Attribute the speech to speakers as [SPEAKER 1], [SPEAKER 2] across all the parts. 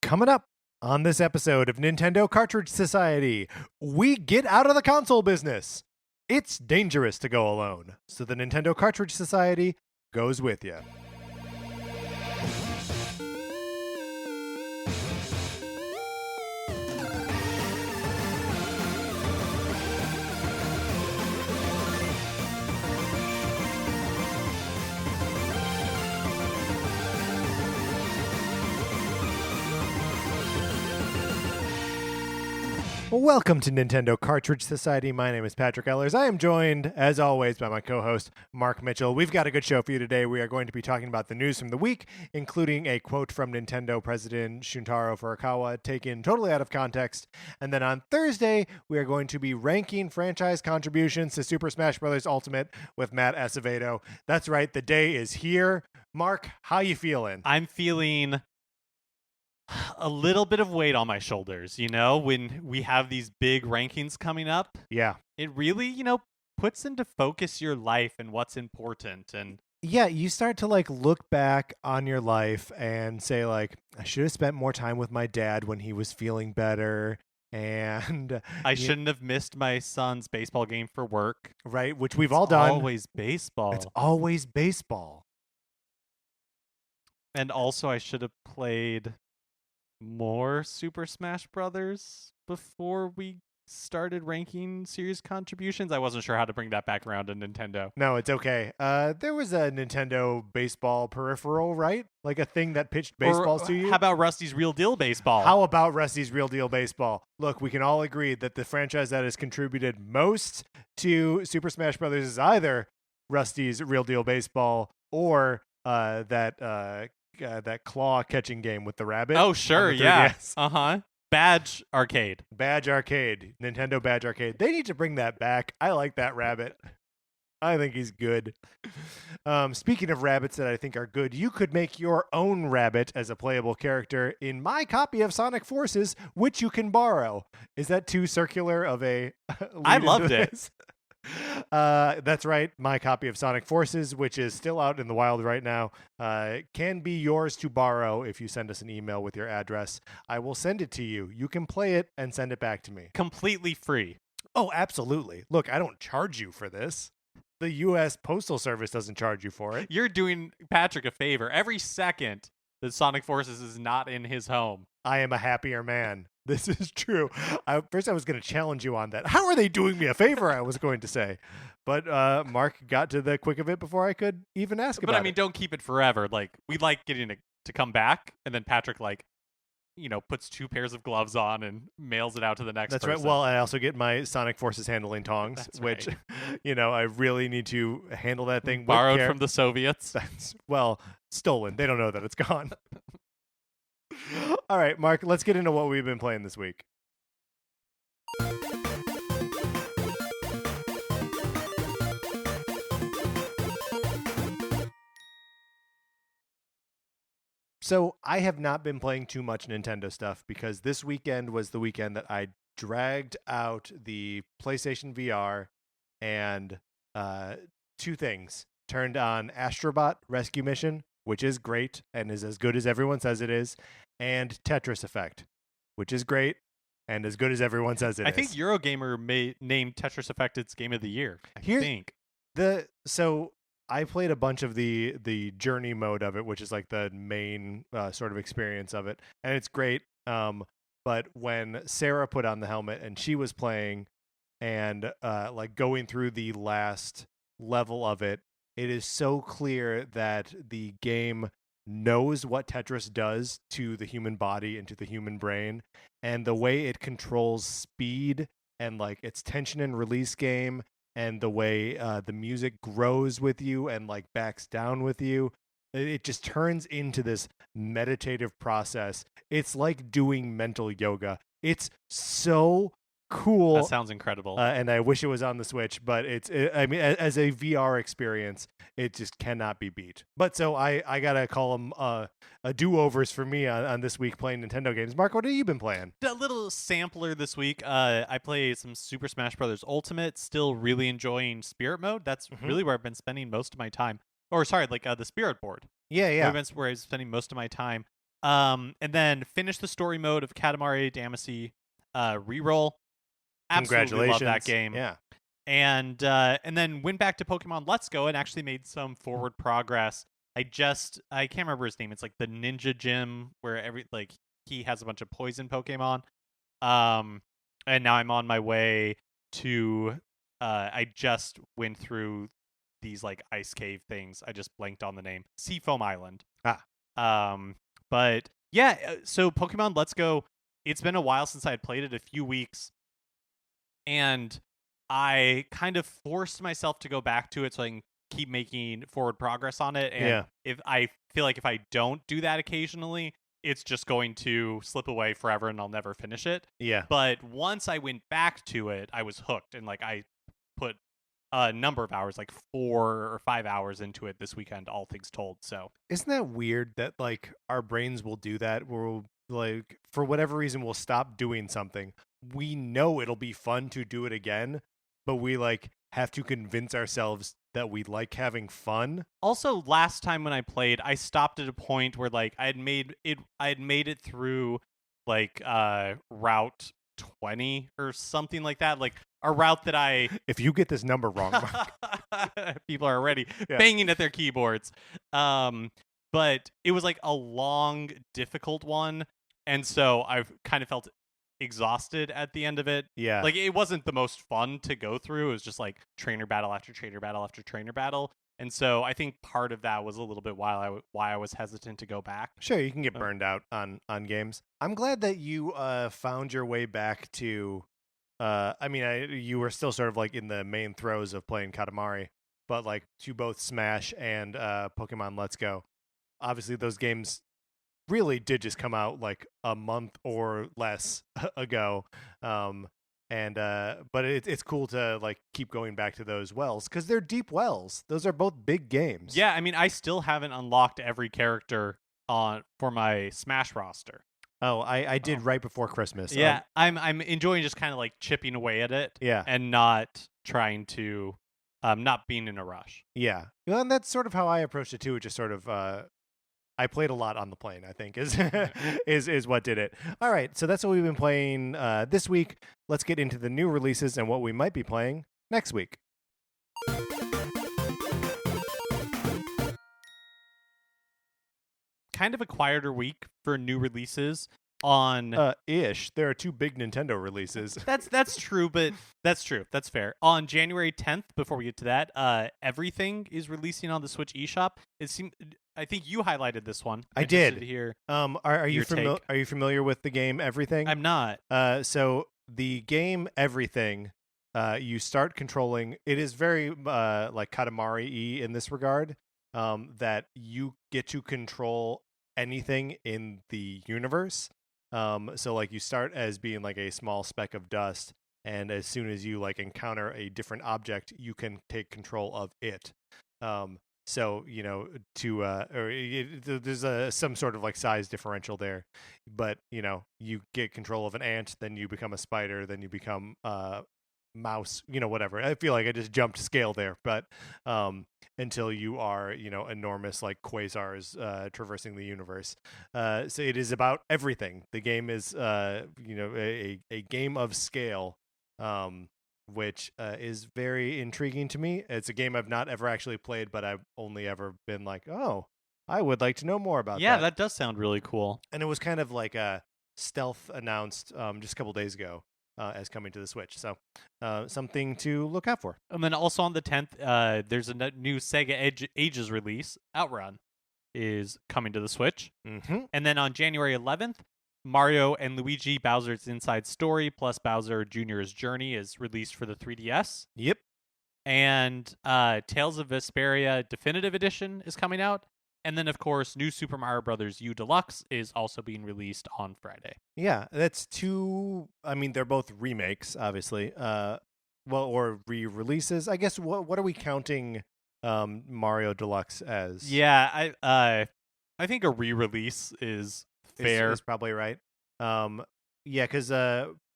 [SPEAKER 1] Coming up on this episode of Nintendo Cartridge Society, we get out of the console business. It's dangerous to go alone, so the Nintendo Cartridge Society goes with you. Welcome to Nintendo Cartridge Society. My name is Patrick Ellers. I am joined, as always, by my co-host, Mark Mitchell. We've got a good show for you today. We are going to be talking about the news from the week, including a quote from Nintendo President Shuntaro Furukawa taken totally out of context. And then on Thursday, we are going to be ranking franchise contributions to Super Smash Bros. Ultimate with Matt Acevedo. That's right, the day is here. Mark, how you feeling?
[SPEAKER 2] I'm feeling a little bit of weight on my shoulders, when we have these big rankings coming up.
[SPEAKER 1] Yeah.
[SPEAKER 2] It really, puts into focus your life and what's important. And
[SPEAKER 1] yeah, you start to look back on your life and say I should have spent more time with my dad when he was feeling better. And
[SPEAKER 2] I shouldn't have missed my son's baseball game for work.
[SPEAKER 1] Right, which we've all done.
[SPEAKER 2] Always baseball.
[SPEAKER 1] It's always baseball.
[SPEAKER 2] And also I should have played more Super Smash Brothers before we started ranking series contributions. I wasn't sure how to bring that back around to Nintendo.
[SPEAKER 1] No, it's okay. There was a Nintendo baseball peripheral, right? Like a thing that pitched baseballs to you?
[SPEAKER 2] How about Rusty's Real Deal Baseball?
[SPEAKER 1] How about Rusty's Real Deal Baseball? Look, we can all agree that the franchise that has contributed most to Super Smash Brothers is either Rusty's Real Deal Baseball or that claw catching game with the rabbit.
[SPEAKER 2] Oh, sure, yeah. Badge Arcade.
[SPEAKER 1] Nintendo Badge Arcade. They need to bring that back. I like that rabbit. I think he's good. Speaking of rabbits that I think are good, you could make your own rabbit as a playable character in my copy of Sonic Forces, which you can borrow. Is that too circular of a
[SPEAKER 2] I loved it.
[SPEAKER 1] That's right. My copy of Sonic Forces, which is still out in the wild right now, can be yours to borrow if you send us an email with your address. I will send it to you. You can play it and send it back to me.
[SPEAKER 2] Completely free.
[SPEAKER 1] Oh, absolutely. Look, I don't charge you for this. The U.S. Postal Service doesn't charge you for it.
[SPEAKER 2] You're doing Patrick a favor. Every second that Sonic Forces is not in his home,
[SPEAKER 1] I am a happier man. This is true. First, I was going to challenge you on that. How are they doing me a favor? I was going to say. But Mark got to the quick of it before I could even ask about it.
[SPEAKER 2] But I mean, don't keep it forever. We like getting it to come back, and then Patrick, puts 2 pairs of gloves on and mails it out to the next person.
[SPEAKER 1] That's right. Well, I also get my Sonic Forces handling tongs,
[SPEAKER 2] That's
[SPEAKER 1] which,
[SPEAKER 2] right.
[SPEAKER 1] I really need to handle that thing.
[SPEAKER 2] Borrowed from the Soviets.
[SPEAKER 1] Stolen. They don't know that it's gone. All right, Mark, let's get into what we've been playing this week. So I have not been playing too much Nintendo stuff because this weekend was the weekend that I dragged out the PlayStation VR and 2 things. Turned on Astrobot Rescue Mission, which is great and is as good as everyone says it is, and Tetris Effect, which is great and as good as everyone says it is.
[SPEAKER 2] I think Eurogamer named Tetris Effect its Game of the Year.
[SPEAKER 1] So I played a bunch of the journey mode of it, which is the main sort of experience of it, and it's great. But when Sarah put on the helmet and she was playing and going through the last level of it, it is so clear that the game knows what Tetris does to the human body and to the human brain, and the way it controls speed and its tension and release game, and the way the music grows with you and backs down with you. It just turns into this meditative process. It's like doing mental yoga. It's so cool.
[SPEAKER 2] That sounds incredible.
[SPEAKER 1] And I wish it was on the Switch, but as a VR experience, it just cannot be beat. But so I gotta call them a do-overs for me on this week playing Nintendo games. Mark, what have you been playing?
[SPEAKER 2] A little sampler this week. I played some Super Smash Bros. Ultimate. Still really enjoying Spirit Mode. That's really where I've been spending most of my time. Or sorry, the Spirit Board.
[SPEAKER 1] Yeah.
[SPEAKER 2] Where I've been spending most of my time. And then finished the story mode of Katamari Damacy reroll. Absolutely love that
[SPEAKER 1] Congratulations.
[SPEAKER 2] game.
[SPEAKER 1] Yeah.
[SPEAKER 2] And then went back to Pokemon Let's Go and actually made some forward progress. I can't remember his name. It's like the Ninja Gym where he has a bunch of poison Pokemon. And now I'm on my way to I just went through these like ice cave things. I just blanked on the name. Seafoam Island. But yeah, so Pokemon Let's Go, it's been a while since I had played it, a few weeks. And I kind of forced myself to go back to it so I can keep making forward progress on it. And if I feel like if I don't do that occasionally, it's just going to slip away forever and I'll never finish it.
[SPEAKER 1] Yeah.
[SPEAKER 2] But once I went back to it, I was hooked. And like I put a number of hours, like 4 or 5 hours into it this weekend, all things told. So
[SPEAKER 1] isn't that weird that like our brains will do that where we'll, like, for whatever reason we'll stop doing something. We know it'll be fun to do it again, but we like have to convince ourselves that we like having fun.
[SPEAKER 2] Also, last time when I played, I stopped at a point where like I had made it through like route 20 or something like that, like a route that I
[SPEAKER 1] if you get this number wrong, Mark.
[SPEAKER 2] People are already banging at their keyboards. But it was like a long, difficult one, and so I've kind of felt exhausted at the end of it.
[SPEAKER 1] Yeah.
[SPEAKER 2] Like it wasn't the most fun to go through. It was just like trainer battle after trainer battle after trainer battle. And so I think part of that was a little bit why I was hesitant to go back.
[SPEAKER 1] Sure, you can get burned out on games. I'm glad that you found your way back to you were still sort of like in the main throes of playing Katamari, but like to both Smash and Pokemon Let's Go. Obviously those games really did just come out like a month or less ago. But it's cool to like keep going back to those wells because they're deep wells. Those are both big games.
[SPEAKER 2] Yeah, I mean, I still haven't unlocked every character for my Smash roster.
[SPEAKER 1] Oh, I did right before Christmas.
[SPEAKER 2] Yeah, I'm enjoying just kind of like chipping away at it.
[SPEAKER 1] Yeah,
[SPEAKER 2] and not trying to, not being in a rush.
[SPEAKER 1] Yeah, well, and that's sort of how I approached it too. It just sort of I played a lot on the plane, I think, is is what did it. All right, so that's what we've been playing this week. Let's get into the new releases and what we might be playing next week.
[SPEAKER 2] Kind of a quieter week for new releases on
[SPEAKER 1] ish. There are 2 big Nintendo releases.
[SPEAKER 2] That's true, but that's true. That's fair. On January 10th, before we get to that, Everything is releasing on the Switch eShop. I think you highlighted this one.
[SPEAKER 1] I did.
[SPEAKER 2] Here.
[SPEAKER 1] Are you familiar with the game Everything?
[SPEAKER 2] I'm not.
[SPEAKER 1] So the game Everything, you start controlling. It is very like Katamari-y in this regard, that you get to control anything in the universe. So like you start as being like a small speck of dust, and as soon as you like encounter a different object, you can take control of it. So there's some sort of like size differential there, but you get control of an ant, then you become a spider, then you become mouse, whatever. I feel like I just jumped scale there, but until you are enormous like quasars traversing the universe. So it is about everything. The game is a game of scale, which is very intriguing to me. It's a game I've not ever actually played, but I've only ever been like, oh, I would like to know more about that.
[SPEAKER 2] Yeah, that does sound really cool.
[SPEAKER 1] And it was kind of like a stealth announced just a couple days ago as coming to the Switch. So something to look out for.
[SPEAKER 2] And then also on the 10th, there's a new Sega Ages release, Outrun, is coming to the Switch.
[SPEAKER 1] Mm-hmm.
[SPEAKER 2] And then on January 11th, Mario and Luigi Bowser's Inside Story plus Bowser Jr.'s Journey is released for the 3DS.
[SPEAKER 1] Yep.
[SPEAKER 2] And Tales of Vesperia Definitive Edition is coming out. And then, of course, New Super Mario Bros. U Deluxe is also being released on Friday.
[SPEAKER 1] Yeah, that's 2. I mean, they're both remakes, obviously. Or re-releases. I guess. What are we counting Mario Deluxe as?
[SPEAKER 2] Yeah, I think a re-release is fair.
[SPEAKER 1] Is probably right. Yeah, because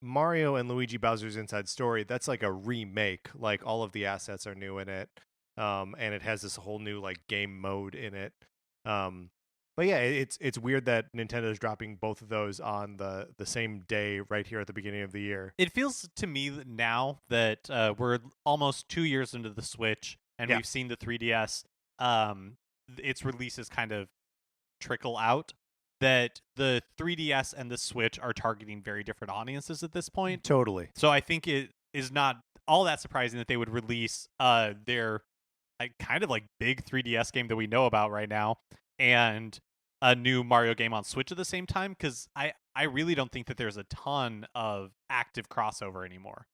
[SPEAKER 1] Mario and Luigi Bowser's Inside Story, that's like a remake. Like all of the assets are new in it, and it has this whole new like game mode in it. But But yeah, it's weird that Nintendo's dropping both of those on the same day right here at the beginning of the year.
[SPEAKER 2] It feels to me now that we're almost 2 years into the Switch, and we've seen the 3DS. Its releases kind of trickle out. That the 3DS and the Switch are targeting very different audiences at this point.
[SPEAKER 1] Totally.
[SPEAKER 2] So I think it is not all that surprising that they would release their kind of like big 3DS game that we know about right now and a new Mario game on Switch at the same time, because I really don't think that there's a ton of active crossover anymore.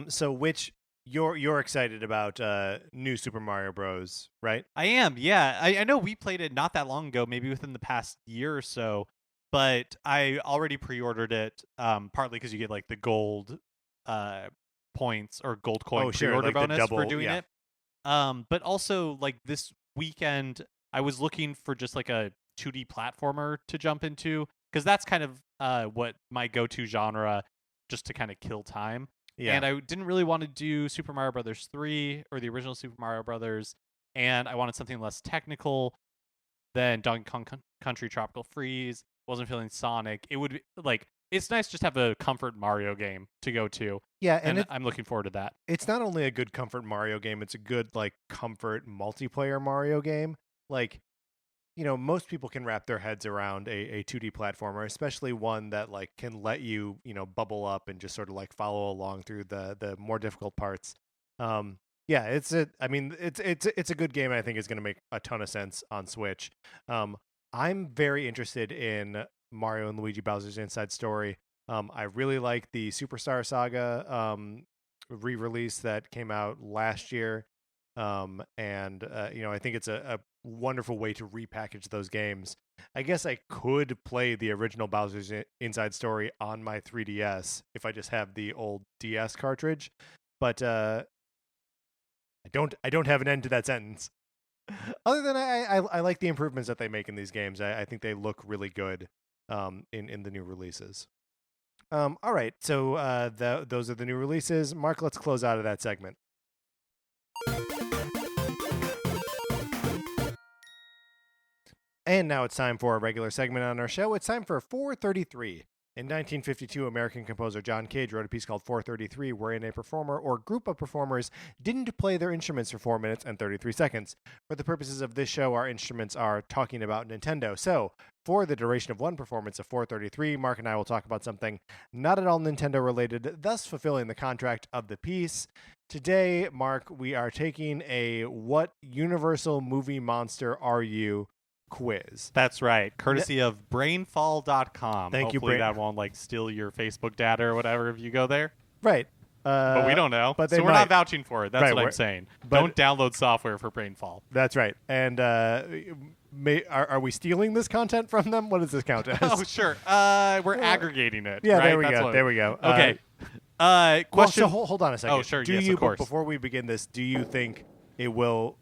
[SPEAKER 1] So which you're excited about new Super Mario Bros, right?
[SPEAKER 2] I am, yeah. I know we played it not that long ago, maybe within the past year or so, but I already pre-ordered it, partly because you get like the gold points or gold coin pre-order
[SPEAKER 1] like
[SPEAKER 2] bonus
[SPEAKER 1] double,
[SPEAKER 2] for doing it. But also like this weekend, I was looking for just like a 2D platformer to jump into, because that's kind of what my go-to genre, just to kind of kill time.
[SPEAKER 1] Yeah.
[SPEAKER 2] And I didn't really want to do Super Mario Brothers 3 or the original Super Mario Brothers, and I wanted something less technical than Donkey Kong Country Tropical Freeze. Wasn't feeling Sonic. It would be, like, it's nice just to have a comfort Mario game to go to.
[SPEAKER 1] Yeah,
[SPEAKER 2] and I'm looking forward to that.
[SPEAKER 1] It's not only a good comfort Mario game, it's a good like comfort multiplayer Mario game. Like, you know, most people can wrap their heads around a 2D platformer, especially one that like can let you, you know, bubble up and just sort of like follow along through the more difficult parts. Yeah, it's a good game, and I think it's going to make a ton of sense on Switch. I'm very interested in Mario and Luigi Bowser's Inside Story. I really like the Superstar Saga re-release that came out last year. I think it's a wonderful way to repackage those games. I guess I could play the original Bowser's Inside Story on my 3DS if I just have the old DS cartridge, but I don't have an end to that sentence. Other than I like the improvements that they make in these games. I think they look really good in the new releases. All right, so those are the new releases. Mark, let's close out of that segment. And now it's time for a regular segment on our show. It's time for 433. In 1952, American composer John Cage wrote a piece called 433, wherein a performer or group of performers didn't play their instruments for 4 minutes and 33 seconds. For the purposes of this show, our instruments are talking about Nintendo. So, for the duration of one performance of 433, Mark and I will talk about something not at all Nintendo related, thus fulfilling the contract of the piece. Today, Mark, we are taking a What Universal Movie Monster Are You? Quiz.
[SPEAKER 2] That's right, courtesy of brainfall.com.
[SPEAKER 1] Thank
[SPEAKER 2] Hopefully
[SPEAKER 1] you,
[SPEAKER 2] that won't like steal your Facebook data or whatever if you go there.
[SPEAKER 1] Right.
[SPEAKER 2] But we don't know.
[SPEAKER 1] But
[SPEAKER 2] so we're not vouching for it. That's
[SPEAKER 1] right,
[SPEAKER 2] what I'm saying. Don't download software for Brainfall.
[SPEAKER 1] That's right. And are we stealing this content from them? What does this count as?
[SPEAKER 2] Oh, sure. We're aggregating it.
[SPEAKER 1] Yeah,
[SPEAKER 2] right?
[SPEAKER 1] There we go.
[SPEAKER 2] Okay. Question.
[SPEAKER 1] Well, so hold on a second.
[SPEAKER 2] Oh, sure. Yes, of course.
[SPEAKER 1] Before we begin this, do you think it will...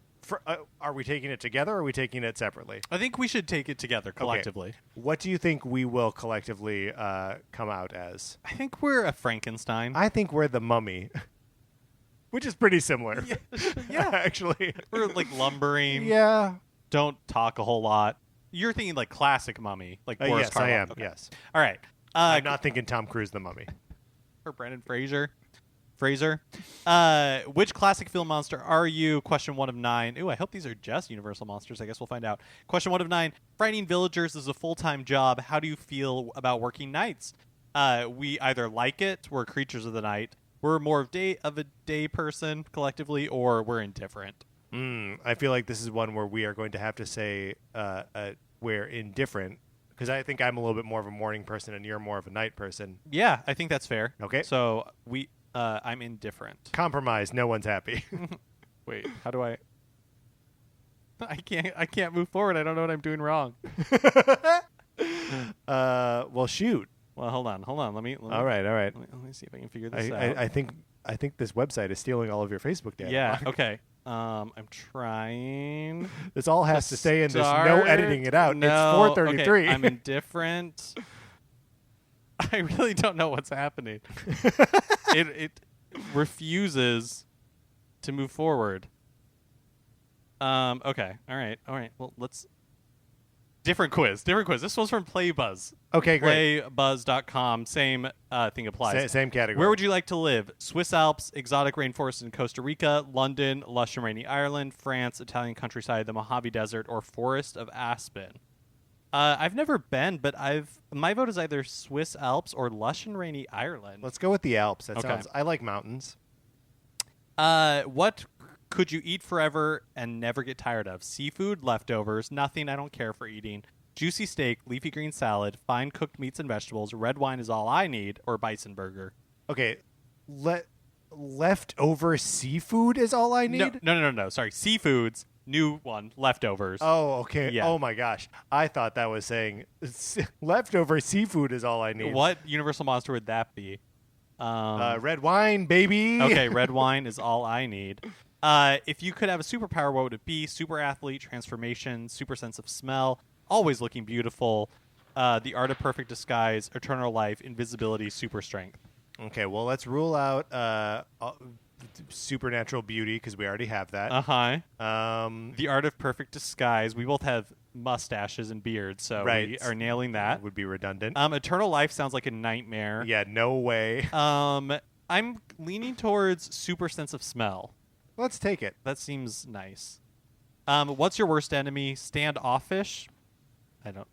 [SPEAKER 1] are we taking it together, or are we taking it separately?
[SPEAKER 2] I think we should take it together collectively.
[SPEAKER 1] Okay. What do you think we will collectively come out as?
[SPEAKER 2] I think we're a Frankenstein.
[SPEAKER 1] I think we're the Mummy, which is pretty similar.
[SPEAKER 2] Yeah.
[SPEAKER 1] Actually.
[SPEAKER 2] We're like lumbering.
[SPEAKER 1] Yeah.
[SPEAKER 2] Don't talk a whole lot. You're thinking like classic Mummy, like Boris
[SPEAKER 1] yes,
[SPEAKER 2] Karloff.
[SPEAKER 1] I am.
[SPEAKER 2] Okay.
[SPEAKER 1] Yes.
[SPEAKER 2] All right.
[SPEAKER 1] I'm not thinking Tom Cruise the Mummy.
[SPEAKER 2] Or Brendan Fraser. Which classic film monster are you? Question 1 of 9. Ooh, I hope these are just Universal monsters. I guess we'll find out. Question 1 of 9. Frightening villagers is a full-time job. How do you feel about working nights? We either like it, we're creatures of the night, we're more of a day person collectively, or we're indifferent.
[SPEAKER 1] I feel like this is one where we are going to have to say we're indifferent, because I think I'm a little bit more of a morning person and you're more of a night person.
[SPEAKER 2] Yeah, I think that's fair.
[SPEAKER 1] Okay.
[SPEAKER 2] So I'm indifferent.
[SPEAKER 1] Compromise. No one's happy.
[SPEAKER 2] Wait, how do I can't move forward. I don't know what I'm doing wrong.
[SPEAKER 1] Well, shoot.
[SPEAKER 2] Well, hold on. Let me
[SPEAKER 1] all right.
[SPEAKER 2] Let me see if I can figure this out.
[SPEAKER 1] I think this website is stealing all of your Facebook data.
[SPEAKER 2] Yeah. Okay. I'm trying.
[SPEAKER 1] This all has to stay in. There's no editing it out.
[SPEAKER 2] No,
[SPEAKER 1] it's 4:33.
[SPEAKER 2] Okay, I'm indifferent. I really don't know what's happening. It refuses to move forward. Okay. All right. Well, let's. Different quiz. This one's from PlayBuzz.
[SPEAKER 1] Okay, great.
[SPEAKER 2] Playbuzz.com. Same thing applies.
[SPEAKER 1] Same category.
[SPEAKER 2] Where would you like to live? Swiss Alps, exotic rainforest in Costa Rica, London, lush and rainy Ireland, France, Italian countryside, the Mojave Desert, or forest of Aspen? I've never been, but my vote is either Swiss Alps or lush and rainy Ireland.
[SPEAKER 1] Let's go with the Alps. That
[SPEAKER 2] Okay.
[SPEAKER 1] sounds. I like mountains.
[SPEAKER 2] What could you eat forever and never get tired of? Seafood, leftovers, nothing I don't care for eating, juicy steak, leafy green salad, fine cooked meats and vegetables, red wine is all I need, or bison burger.
[SPEAKER 1] Okay, leftover seafood is all I need.
[SPEAKER 2] No. Sorry, seafoods. New one, leftovers.
[SPEAKER 1] Oh, okay.
[SPEAKER 2] Yeah.
[SPEAKER 1] Oh my gosh, I thought that was saying leftover seafood is all I need.
[SPEAKER 2] What universal monster would that be?
[SPEAKER 1] Red wine, baby.
[SPEAKER 2] Okay, red wine is all I need. If you could have a superpower, what would it be? Super athlete, transformation, super sense of smell, always looking beautiful, the art of perfect disguise, eternal life, invisibility, super strength.
[SPEAKER 1] Okay, well, let's rule out supernatural beauty because we already have that.
[SPEAKER 2] The art of perfect disguise. We both have mustaches and beards, so
[SPEAKER 1] right.
[SPEAKER 2] we are nailing that.
[SPEAKER 1] Would be redundant.
[SPEAKER 2] Eternal life sounds like a nightmare.
[SPEAKER 1] Yeah, no way.
[SPEAKER 2] I'm leaning towards super sense of smell.
[SPEAKER 1] Let's take it.
[SPEAKER 2] That seems nice. What's your worst enemy? Standoffish?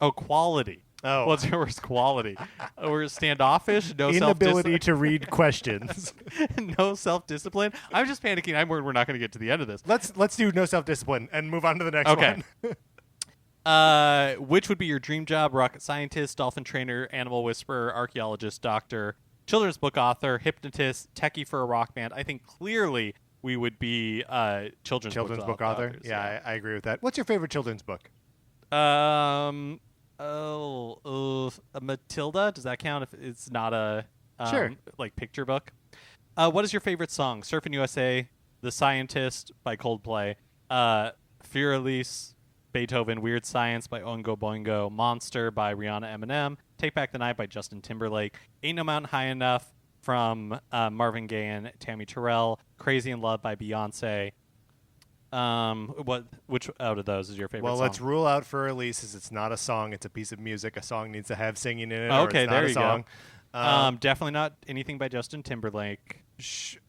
[SPEAKER 2] Quality.
[SPEAKER 1] Oh.
[SPEAKER 2] What's your worst quality? Or standoffish? No
[SPEAKER 1] Inability to read questions.
[SPEAKER 2] No self-discipline? I'm just panicking. I'm worried we're not going to get to the end of this.
[SPEAKER 1] Let's do no self-discipline and move on to the next
[SPEAKER 2] Okay.
[SPEAKER 1] one.
[SPEAKER 2] Which would be your dream job? Rocket scientist, dolphin trainer, animal whisperer, archaeologist, doctor, children's book author, hypnotist, techie for a rock band. I think clearly we would be children's book
[SPEAKER 1] author.
[SPEAKER 2] authors,
[SPEAKER 1] Yeah, I agree with that. What's your favorite children's book?
[SPEAKER 2] Matilda. Does that count if it's not a
[SPEAKER 1] Sure.
[SPEAKER 2] like picture book? What is your favorite song? Surfing USA, The Scientist by Coldplay, Fear Elise, Beethoven, Weird Science by Oingo Boingo, Monster by Rihanna Eminem, Take Back the Night by Justin Timberlake, Ain't No Mountain High Enough from Marvin Gaye and Tammy Terrell, Crazy in Love by Beyonce. Which out of those is your favorite
[SPEAKER 1] Well,
[SPEAKER 2] song?
[SPEAKER 1] let's rule out for Elise as it's not a song, it's a piece of music. A song needs to have singing in it.
[SPEAKER 2] Okay,
[SPEAKER 1] or it's not
[SPEAKER 2] there
[SPEAKER 1] a
[SPEAKER 2] you
[SPEAKER 1] song.
[SPEAKER 2] go. Definitely not anything by Justin Timberlake.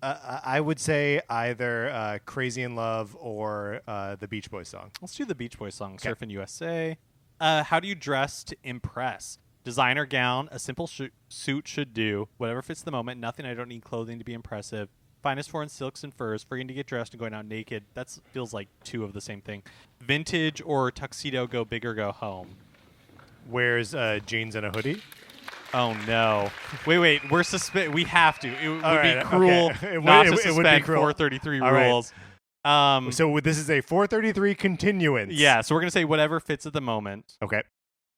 [SPEAKER 1] I would say either Crazy in Love or the Beach Boys song.
[SPEAKER 2] Let's do the Beach Boys song,
[SPEAKER 1] Okay.
[SPEAKER 2] Surfing USA. How do you dress to impress? Designer gown, a simple suit should do. Whatever fits the moment, nothing I don't need clothing to be impressive. Finest foreign silks and furs, forgetting to get dressed and going out naked. That feels like two of the same thing. Vintage or tuxedo, go big or go home.
[SPEAKER 1] Wears jeans and a hoodie.
[SPEAKER 2] Oh no! Wait. We have to. It would
[SPEAKER 1] right,
[SPEAKER 2] be cruel
[SPEAKER 1] okay.
[SPEAKER 2] not to
[SPEAKER 1] It would be
[SPEAKER 2] suspend
[SPEAKER 1] cruel.
[SPEAKER 2] 433
[SPEAKER 1] All right.
[SPEAKER 2] rules.
[SPEAKER 1] So this is a 433 continuance.
[SPEAKER 2] Yeah, so we're gonna say whatever fits at the moment.
[SPEAKER 1] Okay.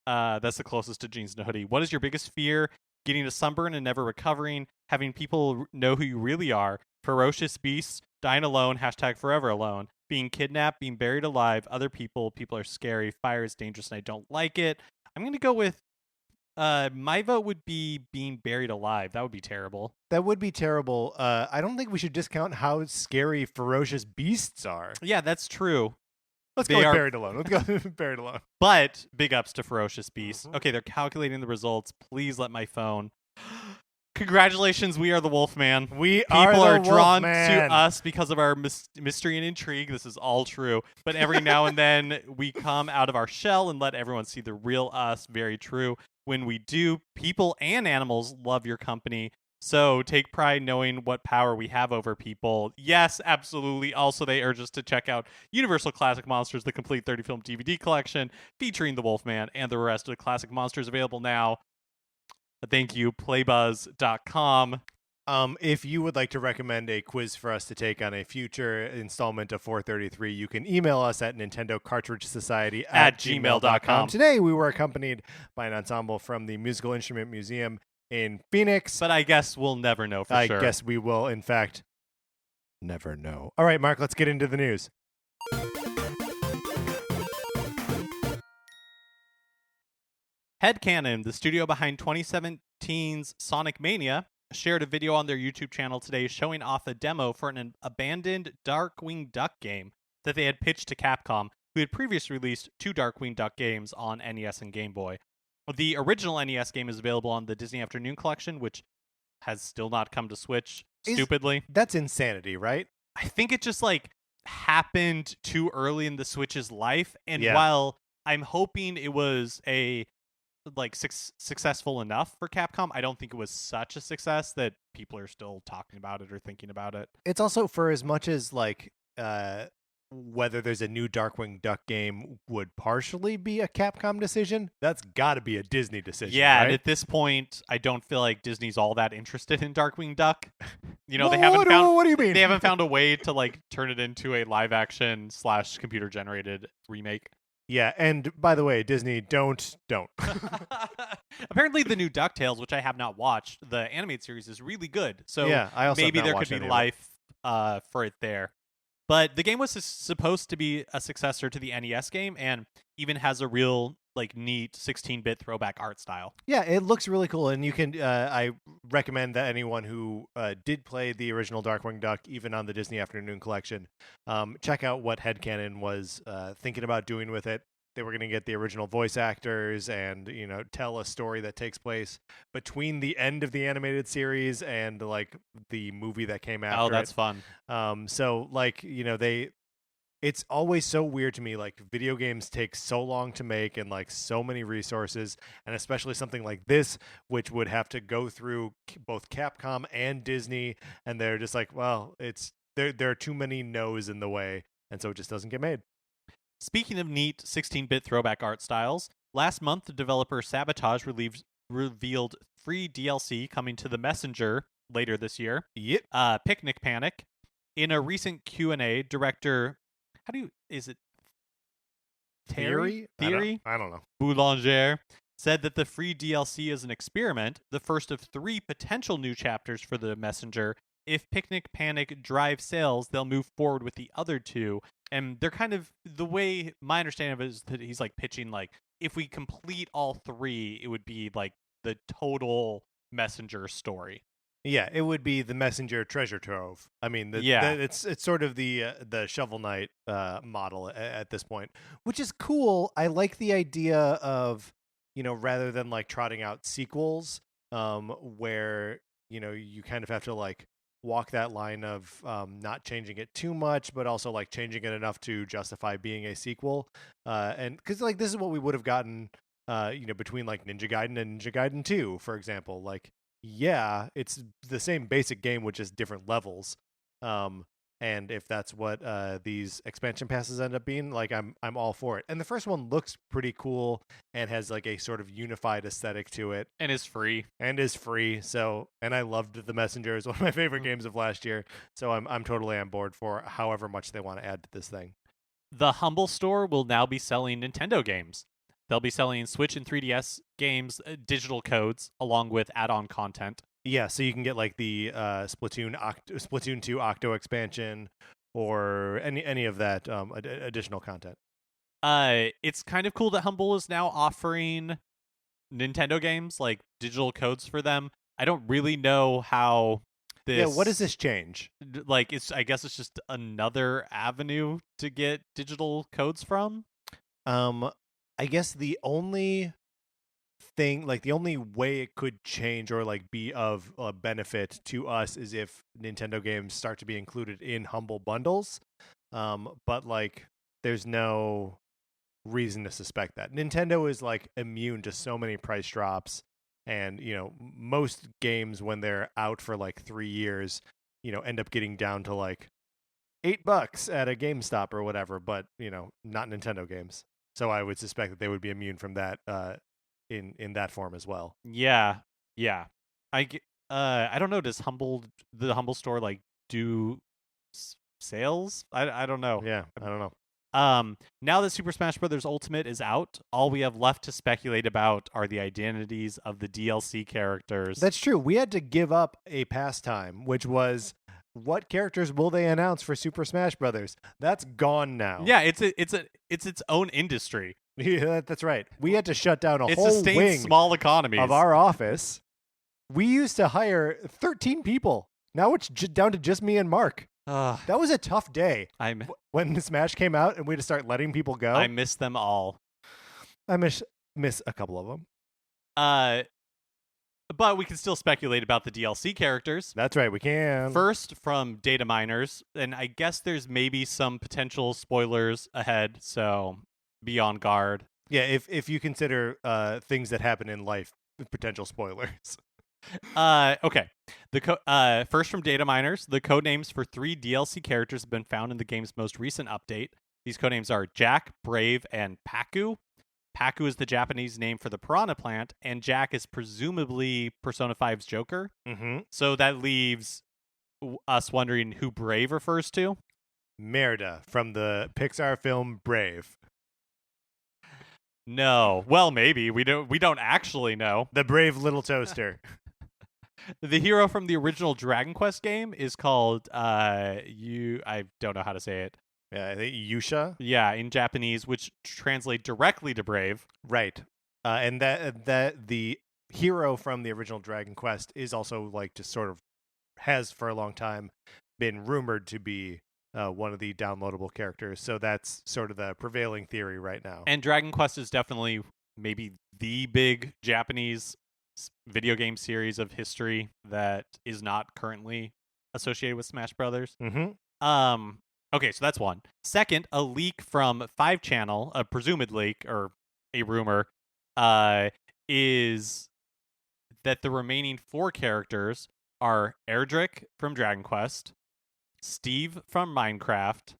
[SPEAKER 2] That's the closest to jeans and a hoodie. What is your biggest fear? Getting a sunburn and never recovering. Having people know who you really are. Ferocious beasts. Dying alone. #forever alone. Being kidnapped. Being buried alive. Other people. People are scary. Fire is dangerous and I don't like it. I'm gonna go with. My vote would be being buried alive. That would be terrible.
[SPEAKER 1] That would be terrible. I don't think we should discount how scary ferocious beasts are.
[SPEAKER 2] Yeah, that's true.
[SPEAKER 1] Let's
[SPEAKER 2] They
[SPEAKER 1] go with
[SPEAKER 2] are-
[SPEAKER 1] buried alone. Let's go with buried alone.
[SPEAKER 2] But big ups to Ferocious Beasts.
[SPEAKER 1] Mhm.
[SPEAKER 2] Okay, they're calculating the results. Please let my phone. Congratulations, we are the Wolfman.
[SPEAKER 1] We
[SPEAKER 2] People
[SPEAKER 1] are
[SPEAKER 2] are
[SPEAKER 1] the
[SPEAKER 2] drawn
[SPEAKER 1] Wolfman.
[SPEAKER 2] to us because of our mystery and intrigue. This is all true. But every now and then we come out of our shell and let everyone see the real us. Very true. When we do, people and animals love your company. So take pride knowing what power we have over people. Yes, absolutely. Also, they urge us to check out Universal Classic Monsters, the complete 30-film DVD collection featuring the Wolfman and the rest of the classic monsters available now. Thank you, playbuzz.com.
[SPEAKER 1] If you would like to recommend a quiz for us to take on a future installment of 433, you can email us at Nintendo Cartridge Society
[SPEAKER 2] At gmail.com.
[SPEAKER 1] Today, we were accompanied by an ensemble from the Musical Instrument Museum in Phoenix.
[SPEAKER 2] But I guess we'll never know for
[SPEAKER 1] I
[SPEAKER 2] sure.
[SPEAKER 1] guess we will, in fact, never know. All right, Mark, let's get into the news.
[SPEAKER 2] Headcanon, the studio behind 2017's Sonic Mania, shared a video on their YouTube channel today showing off a demo for an abandoned Darkwing Duck game that they had pitched to Capcom. who had previously released 2 Darkwing Duck games on NES and Game Boy. The original NES game is available on the Disney Afternoon Collection, which has still not come to Switch, stupidly.
[SPEAKER 1] That's insanity, right?
[SPEAKER 2] I think it just happened too early in the Switch's life, and
[SPEAKER 1] Yeah.
[SPEAKER 2] while I'm hoping it was a successful enough for Capcom, I don't think it was such a success that people are still talking about it or thinking about it.
[SPEAKER 1] It's also, for as much as whether there's a new Darkwing Duck game would partially be a Capcom decision, that's got to be a Disney decision.
[SPEAKER 2] Yeah,
[SPEAKER 1] right?
[SPEAKER 2] and at this point, I don't feel like Disney's all that interested in Darkwing Duck. They
[SPEAKER 1] Well,
[SPEAKER 2] haven't found.
[SPEAKER 1] What do you mean?
[SPEAKER 2] They haven't found a way to turn it into a live action / computer generated remake.
[SPEAKER 1] Yeah, and by the way, Disney, don't.
[SPEAKER 2] Apparently, the new DuckTales, which I have not watched, the animated series is really good. So
[SPEAKER 1] Yeah, I also have
[SPEAKER 2] maybe
[SPEAKER 1] not
[SPEAKER 2] there
[SPEAKER 1] watched
[SPEAKER 2] could be
[SPEAKER 1] any of it.
[SPEAKER 2] life for it there. But the game was supposed to be a successor to the NES game, and even has a real neat 16-bit throwback art style.
[SPEAKER 1] Yeah, it looks really cool, and you can. I recommend that anyone who did play the original Darkwing Duck, even on the Disney Afternoon Collection, check out what Headcanon was thinking about doing with it. They were going to get the original voice actors and tell a story that takes place between the end of the animated series and the movie that came after.
[SPEAKER 2] Oh, that's fun.
[SPEAKER 1] So it's always so weird to me. Video games take so long to make and so many resources, and especially something like this, which would have to go through both Capcom and Disney, and they're just well, there are too many no's in the way, and so it just doesn't get made.
[SPEAKER 2] Speaking of neat 16-bit throwback art styles, last month the developer Sabotage revealed free DLC coming to the Messenger later this year.
[SPEAKER 1] Yep.
[SPEAKER 2] Picnic Panic. In a recent Q&A, director, is it Theory?
[SPEAKER 1] I don't know.
[SPEAKER 2] Boulanger said that the free DLC is an experiment, the first of 3 potential new chapters for the Messenger. If Picnic Panic drives sales, they'll move forward with the other 2. And they're kind of, the way my understanding of it is that he's pitching if we complete all 3, it would be the total Messenger story.
[SPEAKER 1] Yeah, it would be the Messenger treasure trove. I mean, it's sort of the Shovel Knight model at this point, which is cool. I like the idea of rather than trotting out sequels, where you kind of have to walk that line of not changing it too much, but also changing it enough to justify being a sequel. And because this is what we would have gotten, between Ninja Gaiden and Ninja Gaiden 2, for example. Yeah, it's the same basic game with just different levels. And if that's what these expansion passes end up being, I'm all for it. And the first one looks pretty cool and has a sort of unified aesthetic to it.
[SPEAKER 2] And is free.
[SPEAKER 1] So, and I loved The Messenger. It's one of my favorite games of last year. So I'm totally on board for however much they want to add to this thing.
[SPEAKER 2] The Humble Store will now be selling Nintendo games. They'll be selling Switch and 3DS games, digital codes, along with add-on content.
[SPEAKER 1] Yeah, so you can get the Splatoon 2 Octo expansion or any of that additional content.
[SPEAKER 2] It's kind of cool that Humble is now offering Nintendo games, digital codes for them. I don't really know how this...
[SPEAKER 1] Yeah, what does this change?
[SPEAKER 2] I guess it's just another avenue to get digital codes from.
[SPEAKER 1] I guess the only thing, the only way it could change or be of benefit to us is if Nintendo games start to be included in Humble bundles. But there's no reason to suspect that. Nintendo is immune to so many price drops, and most games when they're out for 3 years, end up getting down to $8 at a GameStop or whatever, but not Nintendo games. So I would suspect that they would be immune from that in that form as well.
[SPEAKER 2] Yeah. I don't know. Does the Humble Store do sales? I don't know.
[SPEAKER 1] Yeah, I don't know.
[SPEAKER 2] Now that Super Smash Bros. Ultimate is out, all we have left to speculate about are the identities of the DLC characters.
[SPEAKER 1] That's true. We had to give up a pastime, which was what characters will they announce for Super Smash Brothers? That's gone now.
[SPEAKER 2] Yeah, it's its own industry.
[SPEAKER 1] Yeah, that's right. We had to shut down a
[SPEAKER 2] it
[SPEAKER 1] whole
[SPEAKER 2] sustains
[SPEAKER 1] wing
[SPEAKER 2] small economies
[SPEAKER 1] of our office. We used to hire 13 people. Now it's down to just me and Mark. That was a tough day
[SPEAKER 2] I'm
[SPEAKER 1] when Smash came out and we had to start letting people go.
[SPEAKER 2] I miss them all.
[SPEAKER 1] I miss a couple of them.
[SPEAKER 2] But we can still speculate about the DLC characters.
[SPEAKER 1] That's right, we can.
[SPEAKER 2] First, from data miners, and I guess there's maybe some potential spoilers ahead, so be on guard.
[SPEAKER 1] Yeah, if you consider things that happen in life potential spoilers.
[SPEAKER 2] Okay. First from data miners, the codenames for 3 DLC characters have been found in the game's most recent update. These codenames are Jack, Brave, and Paku. Paku is the Japanese name for the piranha plant, and Jack is presumably Persona 5's Joker.
[SPEAKER 1] Mm-hmm.
[SPEAKER 2] So that leaves us wondering who Brave refers to.
[SPEAKER 1] Merida from the Pixar film Brave.
[SPEAKER 2] No. Well, maybe. We don't actually know.
[SPEAKER 1] The brave little toaster.
[SPEAKER 2] The hero from the original Dragon Quest game is called I don't know how to say it.
[SPEAKER 1] Yeah, I think Yusha.
[SPEAKER 2] Yeah, in Japanese, which translate directly to Brave.
[SPEAKER 1] Right. And that the hero from the original Dragon Quest is also like just sort of has for a long time been rumored to be one of the downloadable characters. So that's sort of the prevailing theory right now.
[SPEAKER 2] And Dragon Quest is definitely maybe the big Japanese video game series of history that is not currently associated with Smash Brothers.
[SPEAKER 1] Mm-hmm.
[SPEAKER 2] Okay, so that's one. Second, a leak from 5channel, a presumed leak or a rumor, is that the remaining 4 characters are Erdrick from Dragon Quest, Steve from Minecraft,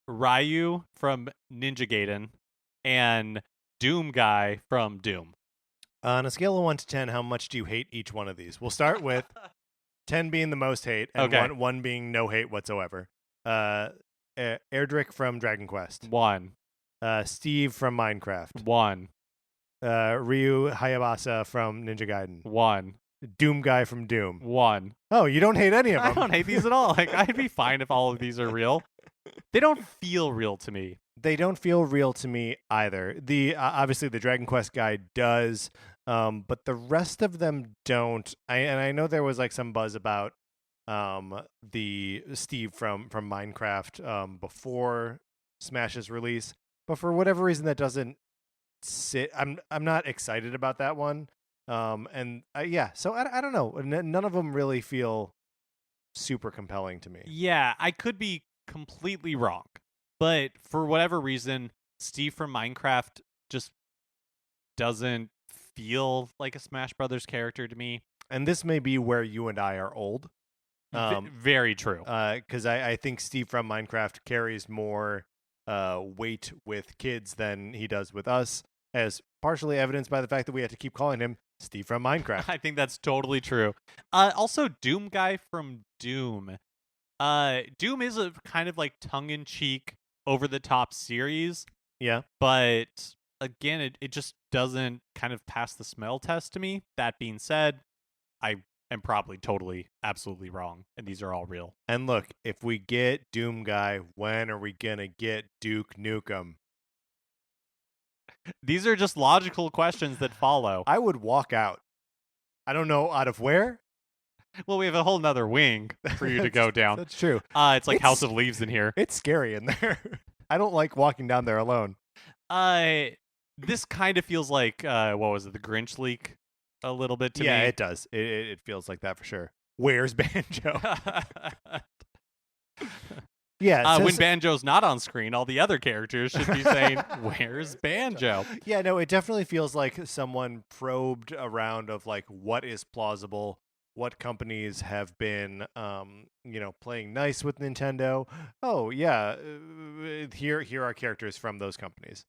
[SPEAKER 2] Ryu from Ninja Gaiden, and Doom Guy from Doom.
[SPEAKER 1] On a scale of 1 to 10, how much do you hate each one of these? We'll start with 10 being the most hate, and
[SPEAKER 2] Okay.
[SPEAKER 1] one being no hate whatsoever. Erdrick from Dragon Quest.
[SPEAKER 2] 1.
[SPEAKER 1] Steve from Minecraft.
[SPEAKER 2] 1.
[SPEAKER 1] Ryu Hayabasa from Ninja Gaiden.
[SPEAKER 2] 1.
[SPEAKER 1] Doom Guy from Doom.
[SPEAKER 2] 1.
[SPEAKER 1] Oh, you don't hate any of them.
[SPEAKER 2] I don't hate these at all. Like, I'd be fine if all of these are real. They don't feel real to me.
[SPEAKER 1] They don't feel real to me either. The obviously the Dragon Quest guy does, but the rest of them don't. I know there was like some buzz about the Steve from Minecraft before Smash's release, but for whatever reason that doesn't sit. I'm not excited about that one. Yeah, so I don't know. None of them really feel super compelling to me.
[SPEAKER 2] Yeah, I could be completely wrong. But for whatever reason, Steve from Minecraft just doesn't feel like a Smash Brothers character to me.
[SPEAKER 1] And this may be where you and I are old.
[SPEAKER 2] Very true.
[SPEAKER 1] Because I think Steve from Minecraft carries more weight with kids than he does with us, as partially evidenced by the fact that we had to keep calling him Steve from Minecraft.
[SPEAKER 2] I think that's totally true. Also, Doom Guy from Doom. Doom is a kind of like tongue-in-cheek, over-the-top series.
[SPEAKER 1] Yeah.
[SPEAKER 2] But again, it just doesn't kind of pass the smell test to me. That being said, I am probably totally, absolutely wrong, and these are all real.
[SPEAKER 1] And look, if we get Doom Guy, when are we going to get Duke Nukem?
[SPEAKER 2] These are just logical questions that follow.
[SPEAKER 1] I would walk out. I don't know out of where.
[SPEAKER 2] Well, we have a whole nother wing for you to go down.
[SPEAKER 1] That's true.
[SPEAKER 2] It's like House of Leaves in here.
[SPEAKER 1] It's scary in there. I don't like walking down there alone.
[SPEAKER 2] This kind of feels like, what was it, the Grinch leak a little bit to me.
[SPEAKER 1] Yeah, it does. It feels like that for sure. Where's Banjo? Yeah.
[SPEAKER 2] When Banjo's not on screen, all the other characters should be saying, "Where's Banjo?"
[SPEAKER 1] Yeah, no, it definitely feels like someone probed around of like what is plausible, what companies have been, playing nice with Nintendo. Oh yeah, here are characters from those companies.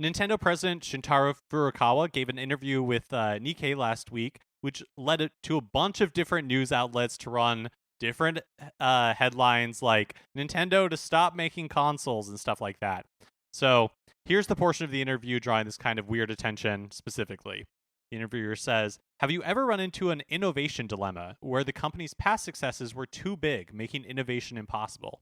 [SPEAKER 2] Nintendo president Shintaro Furukawa gave an interview with Nikkei last week, which led it to a bunch of different news outlets to run different headlines like Nintendo to stop making consoles and stuff like that. So here's the portion of the interview drawing this kind of weird attention specifically. The interviewer says, "Have you ever run into an innovation dilemma where the company's past successes were too big, making innovation impossible?"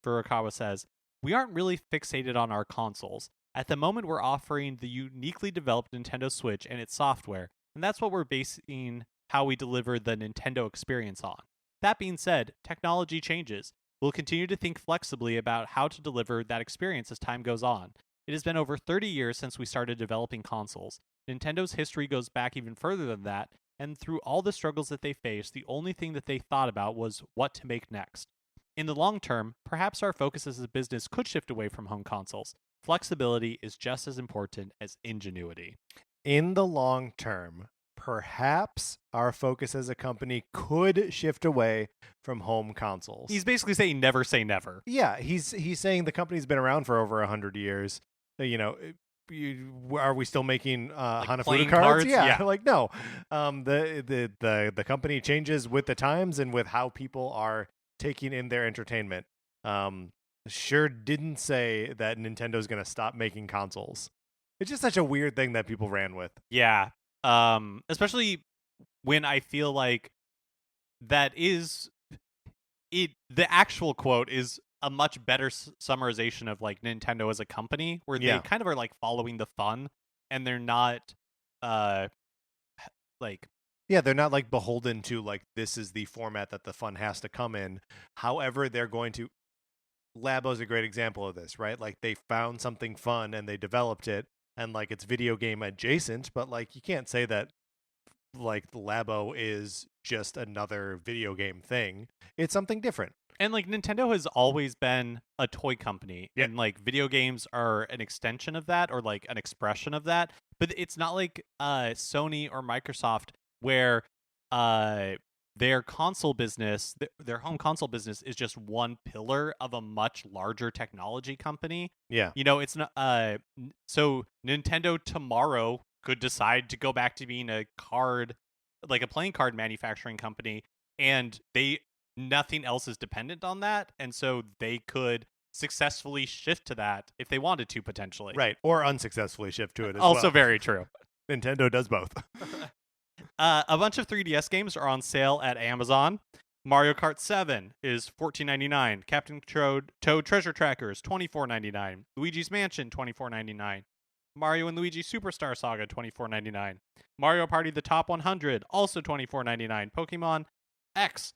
[SPEAKER 2] Furukawa says, "We aren't really fixated on our consoles. At the moment, we're offering the uniquely developed Nintendo Switch and its software, and that's what we're basing how we deliver the Nintendo experience on. That being said, technology changes. We'll continue to think flexibly about how to deliver that experience as time goes on. It has been over 30 years since we started developing consoles. Nintendo's history goes back even further than that, and through all the struggles that they faced, the only thing that they thought about was what to make next. In the long term, perhaps our focus as a business could shift away from home consoles. Flexibility is just as important as ingenuity.
[SPEAKER 1] In the long term, perhaps our focus as a company could shift away from home consoles.
[SPEAKER 2] He's basically saying never say never.
[SPEAKER 1] Yeah, he's saying the company's been around for over 100 years. You know, are we still making Hanafuda
[SPEAKER 2] playing
[SPEAKER 1] cards?
[SPEAKER 2] cards?
[SPEAKER 1] Yeah,
[SPEAKER 2] Yeah.
[SPEAKER 1] like no. The company changes with the times and with how people are taking in their entertainment. Sure didn't say that Nintendo's going to stop making consoles. It's just such a weird thing that people ran with.
[SPEAKER 2] Yeah. Especially when I feel like that is it. The actual quote is a much better summarization of like Nintendo as a company, where they kind of are like following the fun, and they're not, like.
[SPEAKER 1] Yeah, they're not like beholden to like this is the format that the fun has to come in. However, they're going to. Labo's a great example of this, right? Like they found something fun and they developed it, and like it's video game adjacent, but like you can't say that like Labo is just another video game thing. It's something different.
[SPEAKER 2] And like Nintendo has always been a toy company,
[SPEAKER 1] Yeah.
[SPEAKER 2] and like video games are an extension of that, or like an expression of that. But it's not like Sony or Microsoft, where their console business, their home console business, is just one pillar of a much larger technology company.
[SPEAKER 1] Yeah.
[SPEAKER 2] You know, it's not. So Nintendo tomorrow could decide to go back to being a playing card manufacturing company, and nothing else is dependent on that, and so they could successfully shift to that if they wanted to, potentially.
[SPEAKER 1] Right. Or unsuccessfully shift to it as
[SPEAKER 2] Also
[SPEAKER 1] well.
[SPEAKER 2] very true.
[SPEAKER 1] Nintendo does both.
[SPEAKER 2] A bunch of 3DS games are on sale at Amazon. Mario Kart 7 is $14.99. Captain Toad Treasure Tracker is $24.99. Luigi's Mansion $24.99. Mario and Luigi Superstar Saga $24.99. Mario Party The Top 100 also $24.99. Pokemon X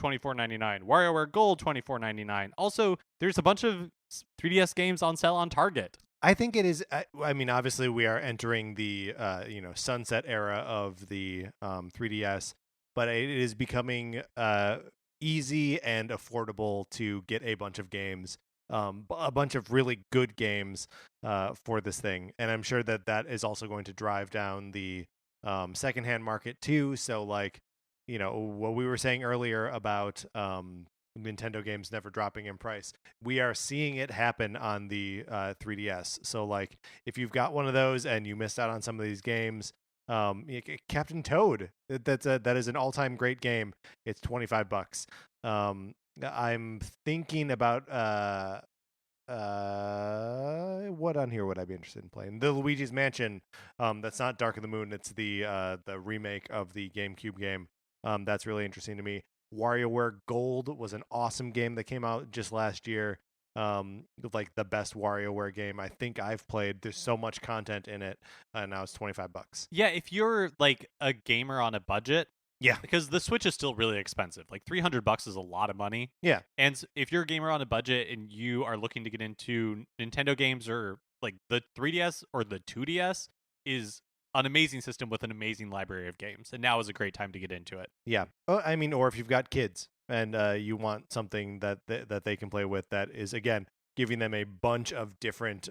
[SPEAKER 2] $24.99. WarioWare Gold $24.99. Also, there's a bunch of 3DS games on sale on Target.
[SPEAKER 1] I think it is. I mean, obviously, we are entering the sunset era of the 3DS, but it is becoming easy and affordable to get a bunch of games, a bunch of really good games for this thing, and I'm sure that is also going to drive down the secondhand market too. So, like, you know, what we were saying earlier about Nintendo games never dropping in price, we are seeing it happen on the 3DS. So like if you've got one of those and you missed out on some of these games, Captain Toad, that is an all-time great game. It's $25. I'm thinking about what on here would I be interested in playing? The Luigi's Mansion, that's not Dark of the Moon, it's the remake of the GameCube game. That's really interesting to me. WarioWare Gold was an awesome game that came out just last year. Like the best WarioWare game I think I've played. There's so much content in it, and now it's $25.
[SPEAKER 2] Yeah, if you're like a gamer on a budget,
[SPEAKER 1] yeah,
[SPEAKER 2] because the Switch is still really expensive. Like $300 is a lot of money.
[SPEAKER 1] Yeah,
[SPEAKER 2] and if you're a gamer on a budget and you are looking to get into Nintendo games, or like the 3DS or the 2DS is an amazing system with an amazing library of games, and now is a great time to get into it.
[SPEAKER 1] Yeah, I mean, or if you've got kids and you want something that they can play with, that is again giving them a bunch of different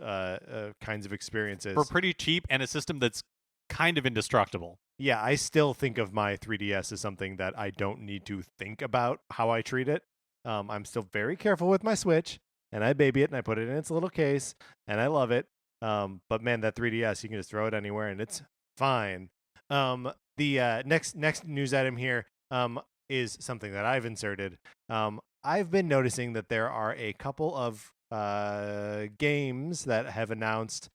[SPEAKER 1] kinds of experiences
[SPEAKER 2] for pretty cheap, and a system that's kind of indestructible.
[SPEAKER 1] Yeah, I still think of my 3DS as something that I don't need to think about how I treat it. I'm still very careful with my Switch, and I baby it and I put it in its little case, and I love it. But man, that 3DS, you can just throw it anywhere and it's fine. The next news item here is something that I've inserted. I've been noticing that there are a couple of games that have announced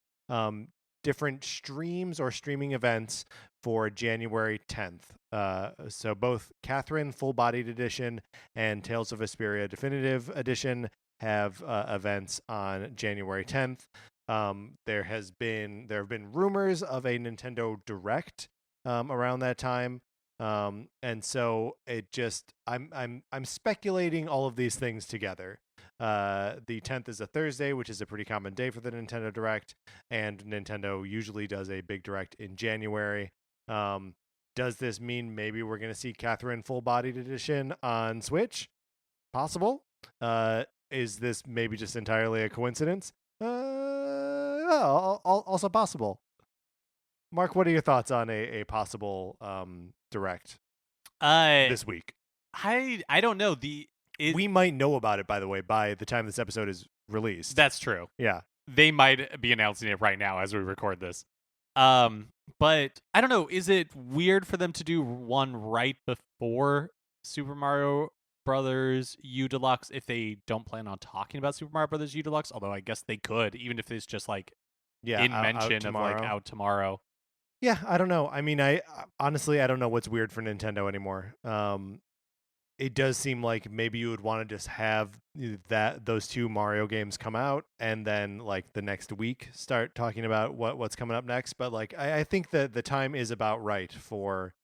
[SPEAKER 1] different streams or streaming events for January 10th. So both Catherine Full Bodied Edition and Tales of Vesperia Definitive Edition have events on January 10th. There have been rumors of a Nintendo Direct around that time. And so it just I'm speculating all of these things together. The 10th is a Thursday, which is a pretty common day for the Nintendo Direct, and Nintendo usually does a big Direct in January. Does this mean maybe we're going to see Catherine Full Bodied Edition on Switch? Possible. Is this maybe just entirely a coincidence? Also possible. Mark, what are your thoughts on a possible Direct this week?
[SPEAKER 2] I don't know.
[SPEAKER 1] We might know about it, by the way, by the time this episode is released.
[SPEAKER 2] That's true.
[SPEAKER 1] Yeah.
[SPEAKER 2] They might be announcing it right now as we record this. But I don't know. Is it weird for them to do one right before Super Mario Brothers U Deluxe if they don't plan on talking about Super Mario Brothers U Deluxe? Although I guess they could, even if it's just like in mention of like out tomorrow.
[SPEAKER 1] Yeah, I don't know. I mean, I honestly I don't know what's weird for Nintendo anymore. It does seem like maybe you would want to just have those two Mario games come out and then like the next week start talking about what's coming up next. But like I think that the time is about right for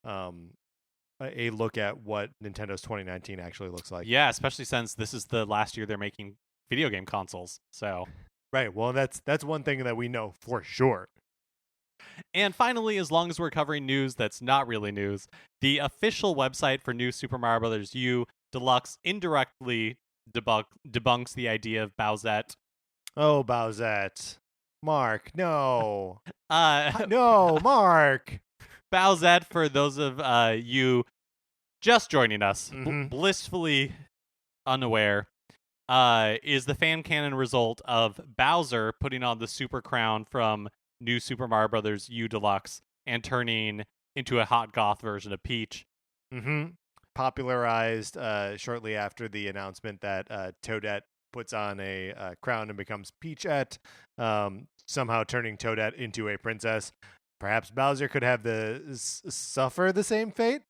[SPEAKER 1] a look at what Nintendo's 2019 actually looks like.
[SPEAKER 2] Yeah, especially since this is the last year they're making video game consoles. So
[SPEAKER 1] right. Well, that's one thing that we know for sure.
[SPEAKER 2] And finally, as long as we're covering news that's not really news, the official website for New Super Mario Bros. U Deluxe indirectly debunks the idea of Bowsette.
[SPEAKER 1] Oh, Bowsette. Mark, no. No, Mark.
[SPEAKER 2] Bowsette, for those of you just joining us, blissfully unaware, is the fan canon result of Bowser putting on the Super Crown from New Super Mario Bros. U Deluxe and turning into a hot goth version of Peach.
[SPEAKER 1] Popularized shortly after the announcement that Toadette puts on a crown and becomes Peachette, somehow turning Toadette into a princess. Perhaps Bowser could have suffer the same fate.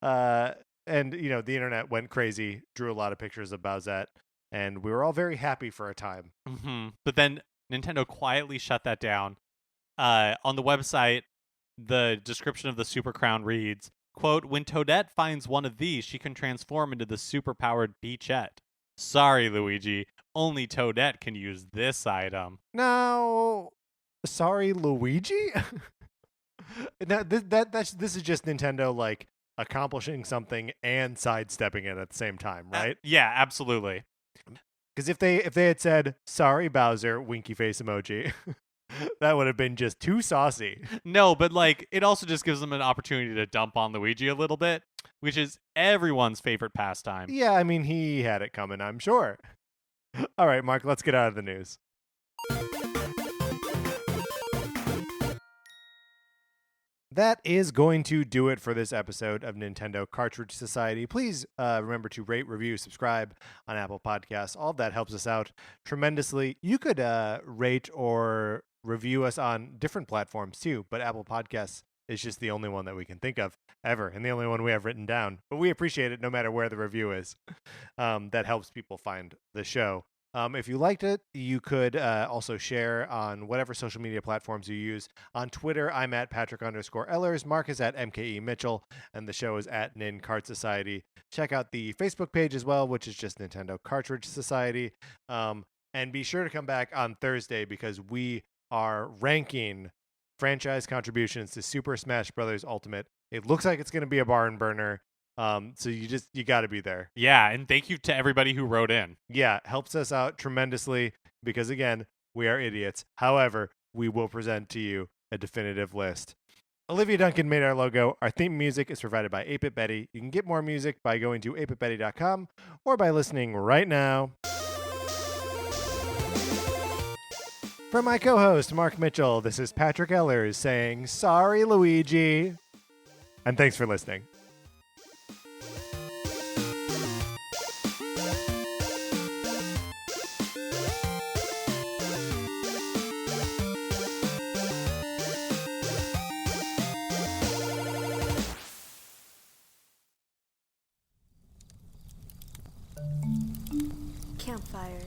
[SPEAKER 1] And the internet went crazy, drew a lot of pictures of Bowsette, and we were all very happy for a time.
[SPEAKER 2] But then Nintendo quietly shut that down. On the website, the description of the Super Crown reads, quote, "When Toadette finds one of these, she can transform into the super-powered Peachette. Sorry, Luigi, only Toadette can use this item."
[SPEAKER 1] Now, sorry, Luigi? Now, this is just Nintendo, like, accomplishing something and sidestepping it at the same time, right?
[SPEAKER 2] Yeah, absolutely.
[SPEAKER 1] Because if they had said, "Sorry, Bowser," winky face emoji, that would have been just too saucy.
[SPEAKER 2] No, but like it also just gives them an opportunity to dump on Luigi a little bit, which is everyone's favorite pastime.
[SPEAKER 1] Yeah, I mean, he had it coming, I'm sure. All right, Mark, let's get out of the news. That is going to do it for this episode of Nintendo Cartridge Society. Please remember to rate, review, subscribe on Apple Podcasts. All of that helps us out tremendously. You could rate or review us on different platforms too, but Apple Podcasts is just the only one that we can think of ever, and the only one we have written down. But we appreciate it no matter where the review is. That helps people find the show. If you liked it, you could also share on whatever social media platforms you use. On Twitter, I'm at Patrick_Ellers. Mark is at MKE Mitchell, and the show is at Nin Cart Society. Check out the Facebook page as well, which is just Nintendo Cartridge Society. And be sure to come back on Thursday because we are ranking franchise contributions to Super Smash Bros. Ultimate. It looks like it's going to be a barn burner. So you got to be there.
[SPEAKER 2] Yeah, and thank you to everybody who wrote in.
[SPEAKER 1] Yeah, helps us out tremendously because, again, we are idiots. However, we will present to you a definitive list. Olivia Duncan made our logo. Our theme music is provided by 8-Bit Betty. You can get more music by going to 8bitbetty.com or by listening right now. For my co-host, Mark Mitchell, this is Patrick Ellers saying, "Sorry, Luigi." And thanks for listening.
[SPEAKER 3] Campfire.